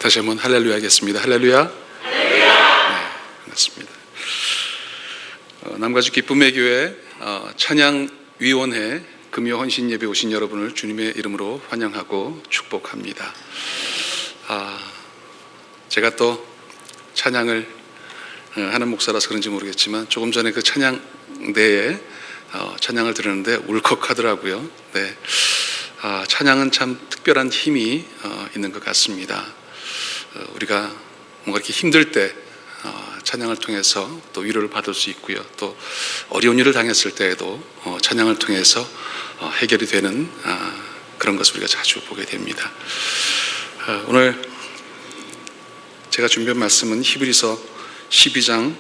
다시 한번 할렐루야 하겠습니다. 할렐루야. 네, 반갑습니다. 남가주 기쁨의 교회 찬양위원회 금요 헌신 예배 오신 여러분을 주님의 이름으로 환영하고 축복합니다. 제가 또 찬양을 하는 목사라서 그런지 모르겠지만 조금 전에 그 찬양대에 찬양을 들었는데 울컥하더라고요. 네, 찬양은 참 특별한 힘이 있는 것 같습니다. 우리가 뭔가 이렇게 힘들 때 찬양을 통해서 또 위로를 받을 수 있고요. 또 어려운 일을 당했을 때에도 찬양을 통해서 해결이 되는 그런 것을 우리가 자주 보게 됩니다. 오늘 제가 준비한 말씀은 히브리서 12장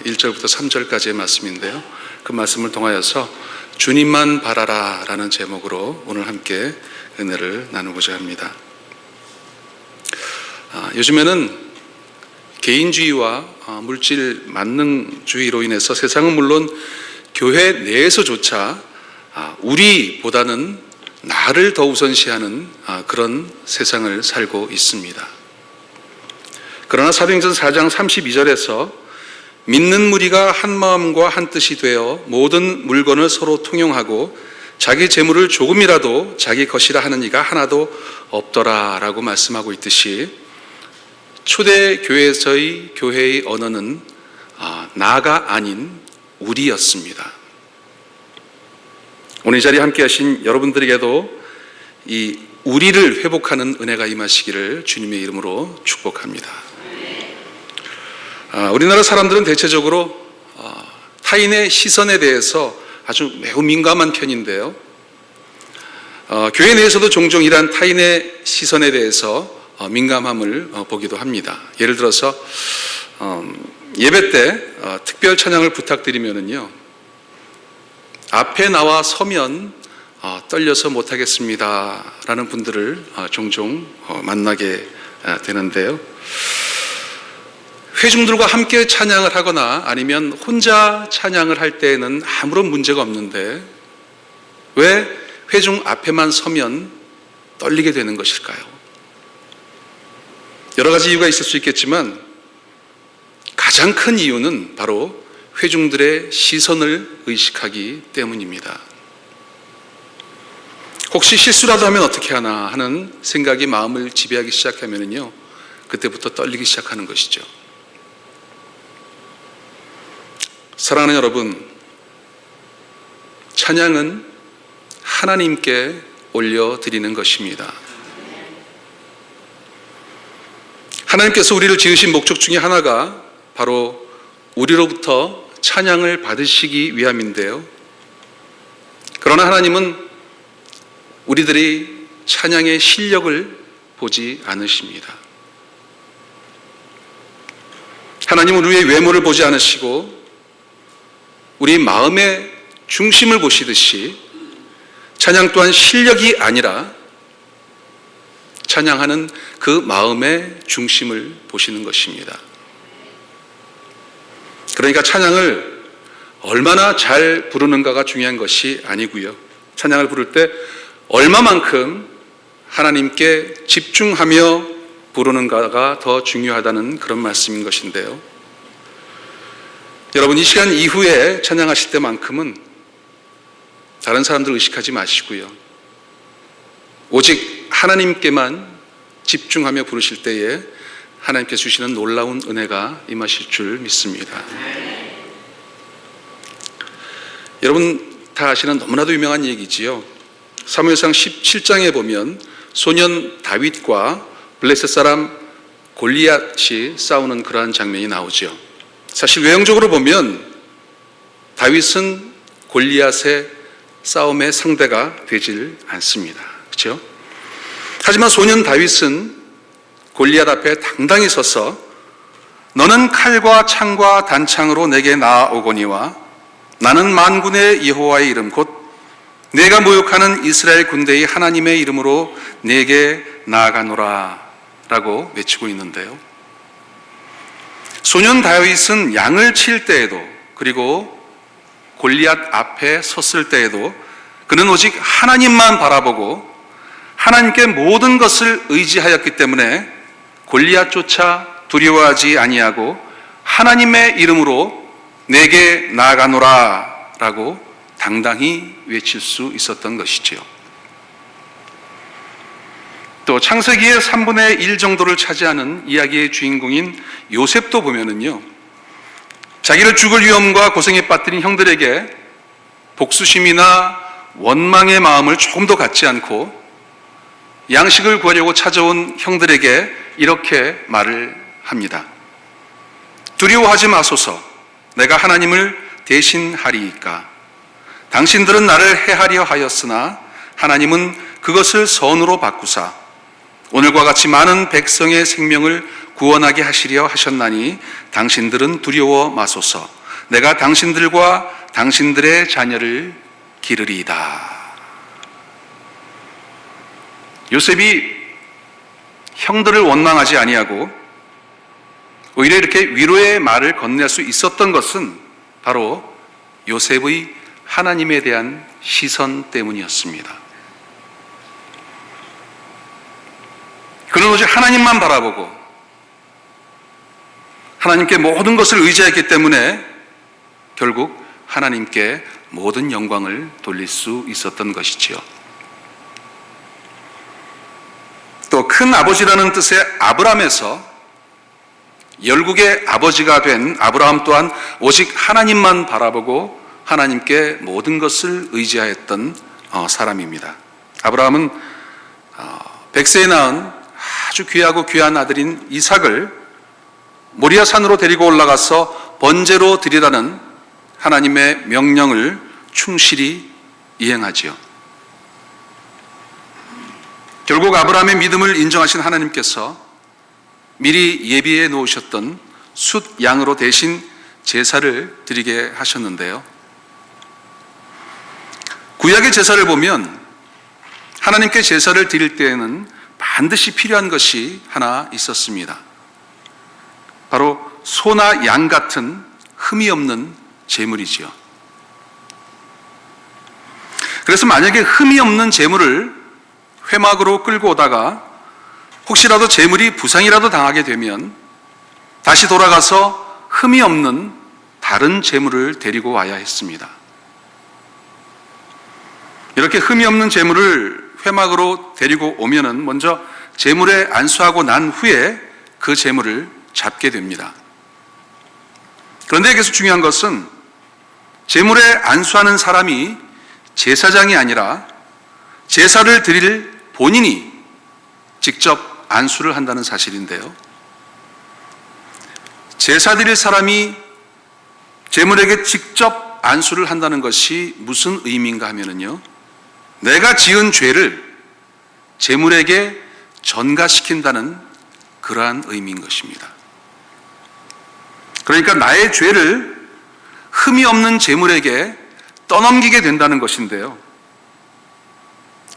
1절부터 3절까지의 말씀인데요. 그 말씀을 통하여서 주님만 바라라 라는 제목으로 오늘 함께 은혜를 나누고자 합니다. 요즘에는 개인주의와 물질 만능주의로 인해서 세상은 물론 교회 내에서조차 우리보다는 나를 더 우선시하는 그런 세상을 살고 있습니다. 그러나 사도행전 4장 32절에서 믿는 무리가 한 마음과 한 뜻이 되어 모든 물건을 서로 통용하고 자기 재물을 조금이라도 자기 것이라 하는 이가 하나도 없더라 라고 말씀하고 있듯이 초대 교회에서의 교회의 언어는 나가 아닌 우리였습니다. 오늘 이 자리에 함께 하신 여러분들에게도 이 우리를 회복하는 은혜가 임하시기를 주님의 이름으로 축복합니다. 우리나라 사람들은 대체적으로 타인의 시선에 대해서 아주 매우 민감한 편인데요. 교회 내에서도 종종 이러한 타인의 시선에 대해서 민감함을 보기도 합니다. 예를 들어서 예배 때 특별 찬양을 부탁드리면은요, 앞에 나와 서면 떨려서 못하겠습니다 라는 분들을 종종 만나게 되는데요. 회중들과 함께 찬양을 하거나 아니면 혼자 찬양을 할 때에는 아무런 문제가 없는데 왜 회중 앞에만 서면 떨리게 되는 것일까요? 여러 가지 이유가 있을 수 있겠지만 가장 큰 이유는 바로 회중들의 시선을 의식하기 때문입니다. 혹시 실수라도 하면 어떻게 하나 하는 생각이 마음을 지배하기 시작하면요, 그때부터 떨리기 시작하는 것이죠. 사랑하는 여러분, 찬양은 하나님께 올려드리는 것입니다. 하나님께서 우리를 지으신 목적 중에 하나가 바로 우리로부터 찬양을 받으시기 위함인데요. 그러나 하나님은 우리들이 찬양의 실력을 보지 않으십니다. 하나님은 우리의 외모를 보지 않으시고 우리 마음의 중심을 보시듯이 찬양 또한 실력이 아니라 찬양하는 그 마음의 중심을 보시는 것입니다. 그러니까 찬양을 얼마나 잘 부르는가가 중요한 것이 아니고요. 찬양을 부를 때 얼마만큼 하나님께 집중하며 부르는가가 더 중요하다는 그런 말씀인 것인데요. 여러분, 이 시간 이후에 찬양하실 때만큼은 다른 사람들 의식하지 마시고요, 오직 하나님께만 집중하며 부르실 때에 하나님께서 주시는 놀라운 은혜가 임하실 줄 믿습니다. 여러분 다 아시는 너무나도 유명한 얘기지요. 사무엘상 17장에 보면 소년 다윗과 블레셋 사람 골리앗이 싸우는 그러한 장면이 나오죠. 사실 외형적으로 보면 다윗은 골리앗의 싸움의 상대가 되질 않습니다. 그렇죠? 하지만 소년 다윗은 골리앗 앞에 당당히 서서 너는 칼과 창과 단창으로 내게 나아오거니와 나는 만군의 여호와의 이름 곧 내가 모욕하는 이스라엘 군대의 하나님의 이름으로 내게 나아가노라 라고 외치고 있는데요. 소년 다윗은 양을 칠 때에도 그리고 골리앗 앞에 섰을 때에도 그는 오직 하나님만 바라보고 하나님께 모든 것을 의지하였기 때문에 골리앗조차 두려워하지 아니하고 하나님의 이름으로 내게 나아가노라 라고 당당히 외칠 수 있었던 것이지요. 또 창세기의 3분의 1 정도를 차지하는 이야기의 주인공인 요셉도 보면은요, 자기를 죽을 위험과 고생에 빠뜨린 형들에게 복수심이나 원망의 마음을 조금도 갖지 않고 양식을 구하려고 찾아온 형들에게 이렇게 말을 합니다. 두려워하지 마소서. 내가 하나님을 대신하리이까. 당신들은 나를 해하려 하였으나 하나님은 그것을 선으로 바꾸사 오늘과 같이 많은 백성의 생명을 구원하게 하시려 하셨나니 당신들은 두려워 마소서. 내가 당신들과 당신들의 자녀를 기르리이다. 요셉이 형들을 원망하지 아니하고 오히려 이렇게 위로의 말을 건넬 수 있었던 것은 바로 요셉의 하나님에 대한 시선 때문이었습니다. 그는 오직 하나님만 바라보고 하나님께 모든 것을 의지했기 때문에 결국 하나님께 모든 영광을 돌릴 수 있었던 것이지요. 또 큰 아버지라는 뜻의 아브람에서 열국의 아버지가 된 아브라함 또한 오직 하나님만 바라보고 하나님께 모든 것을 의지하였던 사람입니다. 아브라함은 100세에 낳은 아주 귀하고 귀한 아들인 이삭을 모리아 산으로 데리고 올라가서 번제로 드리라는 하나님의 명령을 충실히 이행하지요. 결국 아브라함의 믿음을 인정하신 하나님께서 미리 예비해 놓으셨던 숫 양으로 대신 제사를 드리게 하셨는데요. 구약의 제사를 보면 하나님께 제사를 드릴 때에는 반드시 필요한 것이 하나 있었습니다. 바로 소나 양 같은 흠이 없는 제물이지요. 그래서 만약에 흠이 없는 제물을 회막으로 끌고 오다가 혹시라도 제물이 부상이라도 당하게 되면 다시 돌아가서 흠이 없는 다른 제물을 데리고 와야 했습니다. 이렇게 흠이 없는 제물을 회막으로 데리고 오면은 먼저 제물에 안수하고 난 후에 그 제물을 잡게 됩니다. 그런데 여기서 중요한 것은 제물에 안수하는 사람이 제사장이 아니라 제사를 드릴 본인이 직접 안수를 한다는 사실인데요. 제사 드릴 사람이 제물에게 직접 안수를 한다는 것이 무슨 의미인가 하면은요, 내가 지은 죄를 제물에게 전가시킨다는 그러한 의미인 것입니다. 그러니까 나의 죄를 흠이 없는 제물에게 떠넘기게 된다는 것인데요.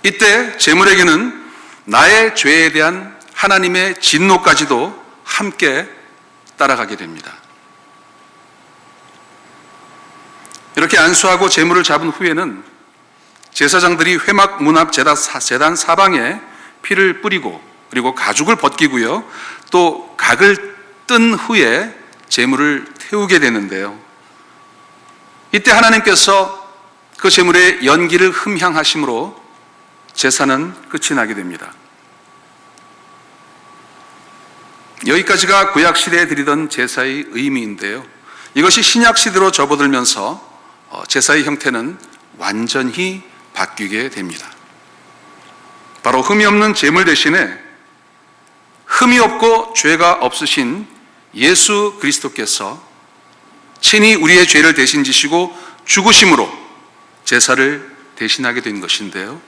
이때 제물에게는 나의 죄에 대한 하나님의 진노까지도 함께 따라가게 됩니다. 이렇게 안수하고 제물을 잡은 후에는 제사장들이 회막 문 앞 제단 사방에 피를 뿌리고 그리고 가죽을 벗기고요, 또 각을 뜬 후에 제물을 태우게 되는데요. 이때 하나님께서 그 제물의 연기를 흠향하심으로 제사는 끝이 나게 됩니다. 여기까지가 구약시대에 드리던 제사의 의미인데요. 이것이 신약시대로 접어들면서 제사의 형태는 완전히 바뀌게 됩니다. 바로 흠이 없는 제물 대신에 흠이 없고 죄가 없으신 예수 그리스도께서 친히 우리의 죄를 대신 지시고 죽으심으로 제사를 대신하게 된 것인데요.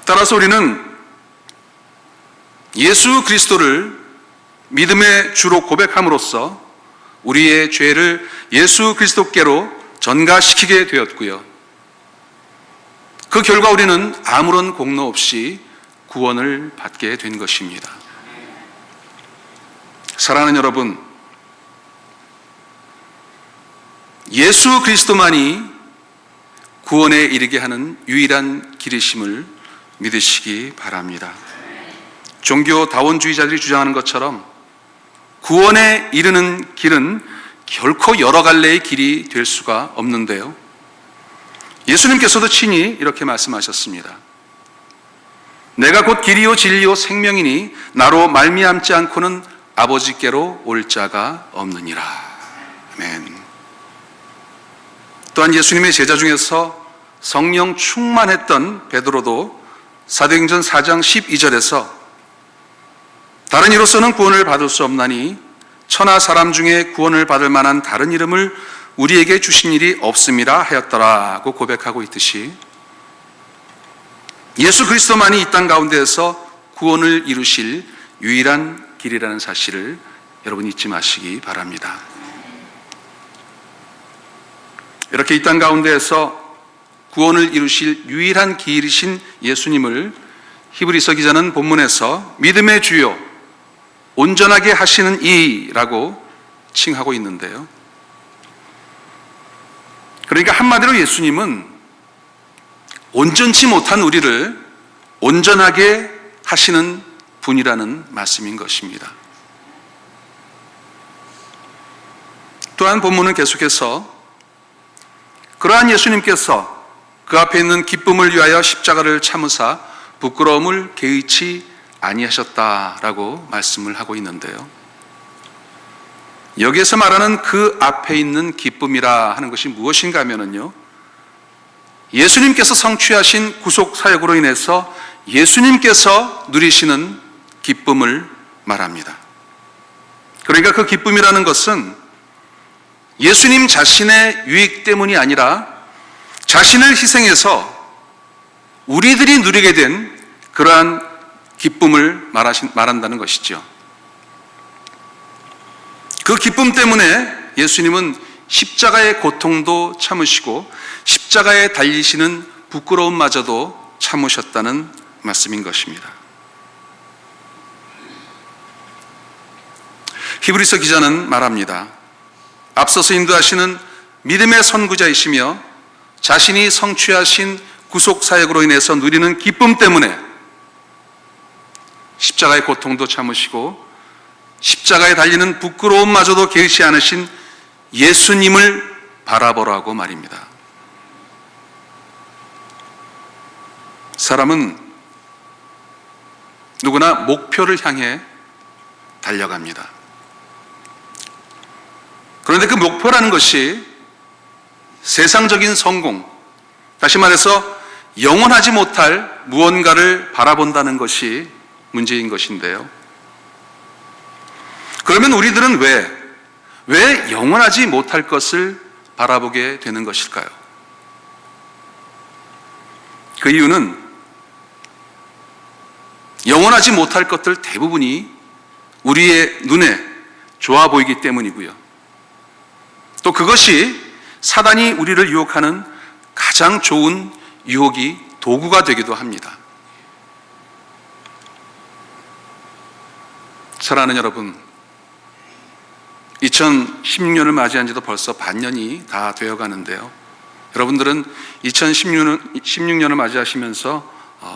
따라서 우리는 예수 그리스도를 믿음의 주로 고백함으로써 우리의 죄를 예수 그리스도께로 전가시키게 되었고요. 그 결과 우리는 아무런 공로 없이 구원을 받게 된 것입니다. 사랑하는 여러분, 예수 그리스도만이 구원에 이르게 하는 유일한 길이심을 믿으시기 바랍니다. 종교 다원주의자들이 주장하는 것처럼 구원에 이르는 길은 결코 여러 갈래의 길이 될 수가 없는데요. 예수님께서도 친히 이렇게 말씀하셨습니다. 내가 곧 길이요 진리요 생명이니 나로 말미암지 않고는 아버지께로 올 자가 없느니라. 아멘. 또한 예수님의 제자 중에서 성령 충만했던 베드로도 사도행전 4장 12절에서 다른 이로서는 구원을 받을 수 없나니 천하 사람 중에 구원을 받을 만한 다른 이름을 우리에게 주신 일이 없음이라 하였더라고 고백하고 있듯이 예수 그리스도만이 이 땅 가운데에서 구원을 이루실 유일한 길이라는 사실을 여러분 잊지 마시기 바랍니다. 이렇게 이 땅 가운데에서 구원을 이루실 유일한 길이신 예수님을 히브리서 기자는 본문에서 믿음의 주요 온전하게 하시는 이라고 칭하고 있는데요. 그러니까 한마디로 예수님은 온전치 못한 우리를 온전하게 하시는 분이라는 말씀인 것입니다. 또한 본문은 계속해서 그러한 예수님께서 그 앞에 있는 기쁨을 위하여 십자가를 참으사 부끄러움을 개의치 아니하셨다라고 말씀을 하고 있는데요. 여기에서 말하는 그 앞에 있는 기쁨이라 하는 것이 무엇인가 하면요, 예수님께서 성취하신 구속 사역으로 인해서 예수님께서 누리시는 기쁨을 말합니다. 그러니까 그 기쁨이라는 것은 예수님 자신의 유익 때문이 아니라 자신을 희생해서 우리들이 누리게 된 그러한 기쁨을 말한다는 것이죠. 그 기쁨 때문에 예수님은 십자가의 고통도 참으시고 십자가에 달리시는 부끄러움마저도 참으셨다는 말씀인 것입니다. 히브리서 기자는 말합니다. 앞서서 인도하시는 믿음의 선구자이시며 자신이 성취하신 구속 사역으로 인해서 누리는 기쁨 때문에 십자가의 고통도 참으시고 십자가에 달리는 부끄러움마저도 개의치 않으신 예수님을 바라보라고 말입니다. 사람은 누구나 목표를 향해 달려갑니다. 그런데 그 목표라는 것이 세상적인 성공, 다시 말해서 영원하지 못할 무언가를 바라본다는 것이 문제인 것인데요. 그러면 우리들은 왜 영원하지 못할 것을 바라보게 되는 것일까요? 그 이유는 영원하지 못할 것들 대부분이 우리의 눈에 좋아 보이기 때문이고요. 또 그것이 사단이 우리를 유혹하는 가장 좋은 유혹이 도구가 되기도 합니다. 사랑하는 여러분, 2016년을 맞이한 지도 벌써 반년이 다 되어 가는데요. 여러분들은 2016년을 맞이하시면서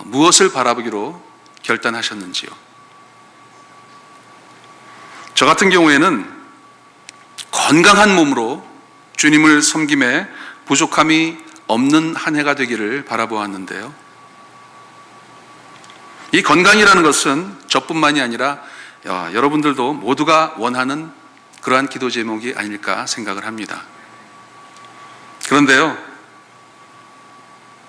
무엇을 바라보기로 결단하셨는지요? 저 같은 경우에는 건강한 몸으로 주님을 섬김에 부족함이 없는 한 해가 되기를 바라보았는데요. 이 건강이라는 것은 저뿐만이 아니라 여러분들도 모두가 원하는 그러한 기도 제목이 아닐까 생각을 합니다. 그런데요,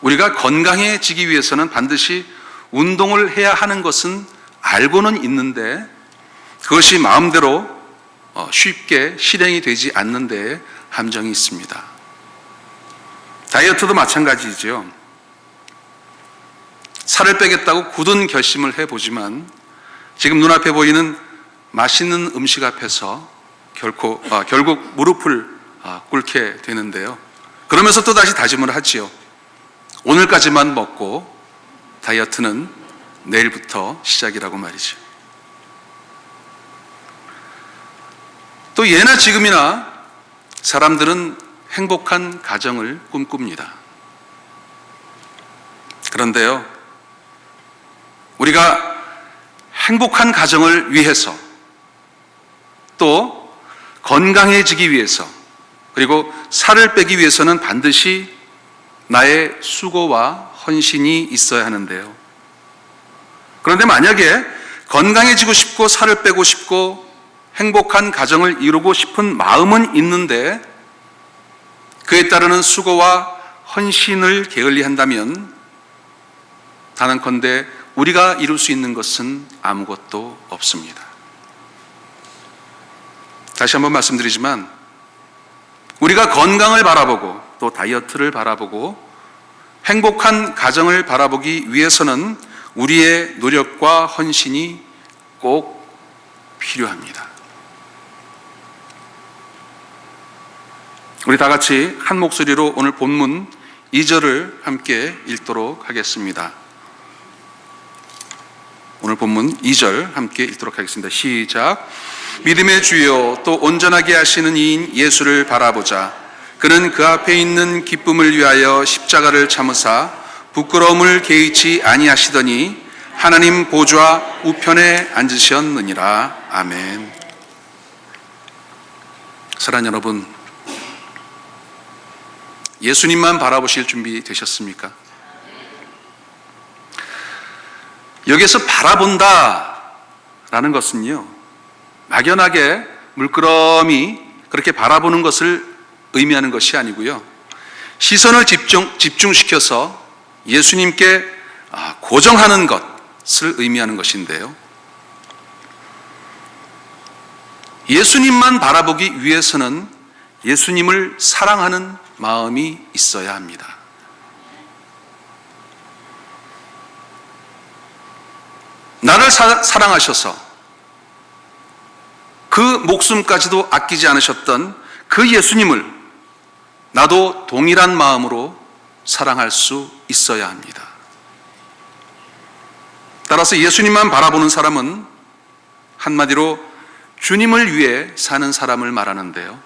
우리가 건강해지기 위해서는 반드시 운동을 해야 하는 것은 알고는 있는데 그것이 마음대로 쉽게 실행이 되지 않는 데에 함정이 있습니다. 다이어트도 마찬가지죠. 살을 빼겠다고 굳은 결심을 해보지만 지금 눈앞에 보이는 맛있는 음식 앞에서 결국 무릎을 꿇게 되는데요. 그러면서 또 다시 다짐을 하지요. 오늘까지만 먹고 다이어트는 내일부터 시작이라고 말이죠. 또 예나 지금이나 사람들은 행복한 가정을 꿈꿉니다. 그런데요, 우리가 행복한 가정을 위해서, 또 건강해지기 위해서, 그리고 살을 빼기 위해서는 반드시 나의 수고와 헌신이 있어야 하는데요. 그런데 만약에 건강해지고 싶고 살을 빼고 싶고 행복한 가정을 이루고 싶은 마음은 있는데 그에 따르는 수고와 헌신을 게을리한다면 단언컨대 우리가 이룰 수 있는 것은 아무것도 없습니다. 다시 한번 말씀드리지만 우리가 건강을 바라보고 또 다이어트를 바라보고 행복한 가정을 바라보기 위해서는 우리의 노력과 헌신이 꼭 필요합니다. 우리 다 같이 한 목소리로 오늘 본문 2절을 함께 읽도록 하겠습니다. 오늘 본문 2절 함께 읽도록 하겠습니다. 시작. 믿음의 주여 또 온전하게 하시는 이인 예수를 바라보자. 그는 그 앞에 있는 기쁨을 위하여 십자가를 참으사 부끄러움을 개의치 아니하시더니 하나님 보좌 우편에 앉으셨느니라. 아멘. 사랑하는 여러분, 예수님만 바라보실 준비 되셨습니까? 여기서 바라본다 라는 것은요, 막연하게 물끄러미 그렇게 바라보는 것을 의미하는 것이 아니고요, 시선을 집중시켜서 예수님께 고정하는 것을 의미하는 것인데요, 예수님만 바라보기 위해서는 예수님을 사랑하는 마음이 있어야 합니다. 나를 사랑하셔서 그 목숨까지도 아끼지 않으셨던 그 예수님을 나도 동일한 마음으로 사랑할 수 있어야 합니다. 따라서 예수님만 바라보는 사람은 한마디로 주님을 위해 사는 사람을 말하는데요,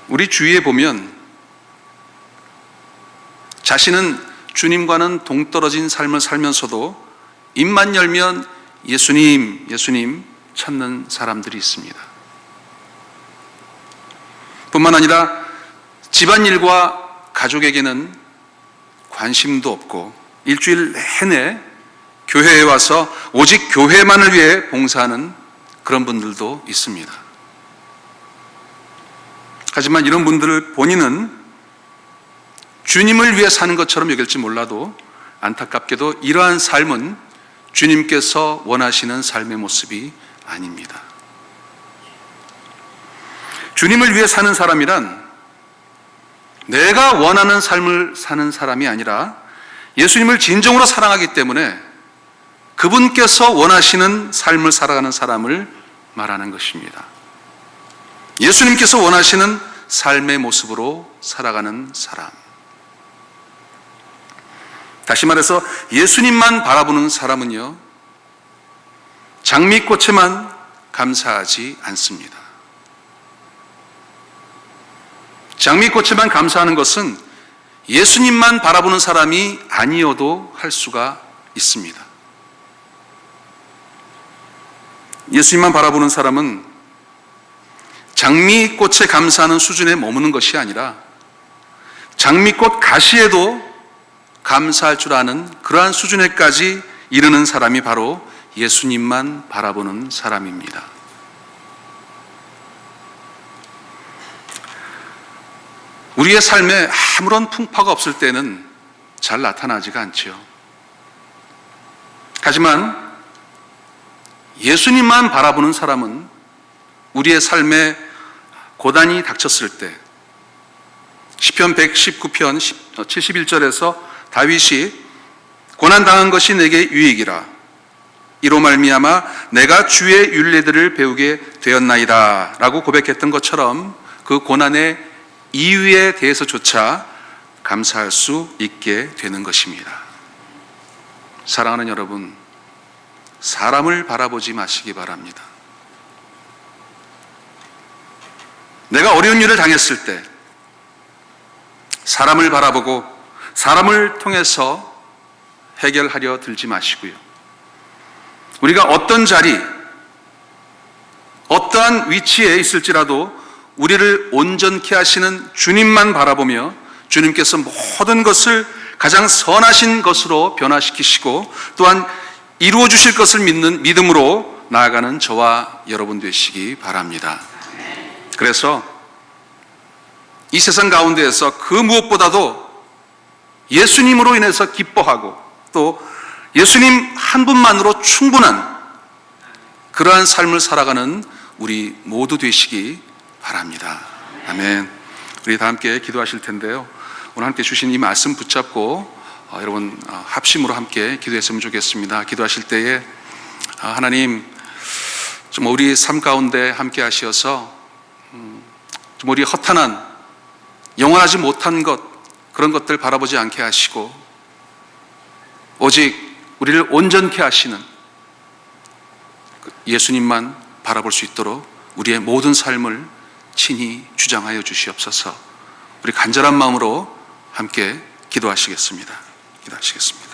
우리 주위에 보면 자신은 주님과는 동떨어진 삶을 살면서도 입만 열면 예수님, 예수님 찾는 사람들이 있습니다. 뿐만 아니라 집안일과 가족에게는 관심도 없고 일주일 내내 교회에 와서 오직 교회만을 위해 봉사하는 그런 분들도 있습니다. 하지만 이런 분들을 본인은 주님을 위해 사는 것처럼 여길지 몰라도 안타깝게도 이러한 삶은 주님께서 원하시는 삶의 모습이 아닙니다. 주님을 위해 사는 사람이란 내가 원하는 삶을 사는 사람이 아니라 예수님을 진정으로 사랑하기 때문에 그분께서 원하시는 삶을 살아가는 사람을 말하는 것입니다. 예수님께서 원하시는 삶의 모습으로 살아가는 사람. 다시 말해서 예수님만 바라보는 사람은요, 장미꽃에만 감사하지 않습니다. 장미꽃에만 감사하는 것은 예수님만 바라보는 사람이 아니어도 할 수가 있습니다. 예수님만 바라보는 사람은 장미꽃에 감사하는 수준에 머무는 것이 아니라 장미꽃 가시에도 감사할 줄 아는 그러한 수준에까지 이르는 사람이 바로 예수님만 바라보는 사람입니다. 우리의 삶에 아무런 풍파가 없을 때는 잘 나타나지가 않지요. 하지만 예수님만 바라보는 사람은 우리의 삶에 고난이 닥쳤을 때, 시편 119편 71절에서 다윗이 고난당한 것이 내게 유익이라, 이로 말미암아 내가 주의 율례들을 배우게 되었나이다 라고 고백했던 것처럼 그 고난의 이유에 대해서조차 감사할 수 있게 되는 것입니다. 사랑하는 여러분, 사람을 바라보지 마시기 바랍니다. 내가 어려운 일을 당했을 때 사람을 바라보고 사람을 통해서 해결하려 들지 마시고요. 우리가 어떤 자리, 어떠한 위치에 있을지라도 우리를 온전케 하시는 주님만 바라보며 주님께서 모든 것을 가장 선하신 것으로 변화시키시고 또한 이루어 주실 것을 믿는 믿음으로 나아가는 저와 여러분 되시기 바랍니다. 그래서 이 세상 가운데에서 그 무엇보다도 예수님으로 인해서 기뻐하고 또 예수님 한 분만으로 충분한 그러한 삶을 살아가는 우리 모두 되시기 바랍니다. 아멘. 우리 다 함께 기도하실 텐데요. 오늘 함께 주신 이 말씀 붙잡고 여러분 합심으로 함께 기도했으면 좋겠습니다. 기도하실 때에 하나님 좀 우리 삶 가운데 함께 하시어서 좀 우리 허탄한 영원하지 못한 것 그런 것들 바라보지 않게 하시고 오직 우리를 온전케 하시는 예수님만 바라볼 수 있도록 우리의 모든 삶을 친히 주장하여 주시옵소서. 우리 간절한 마음으로 함께 기도하시겠습니다. 기도하시겠습니다.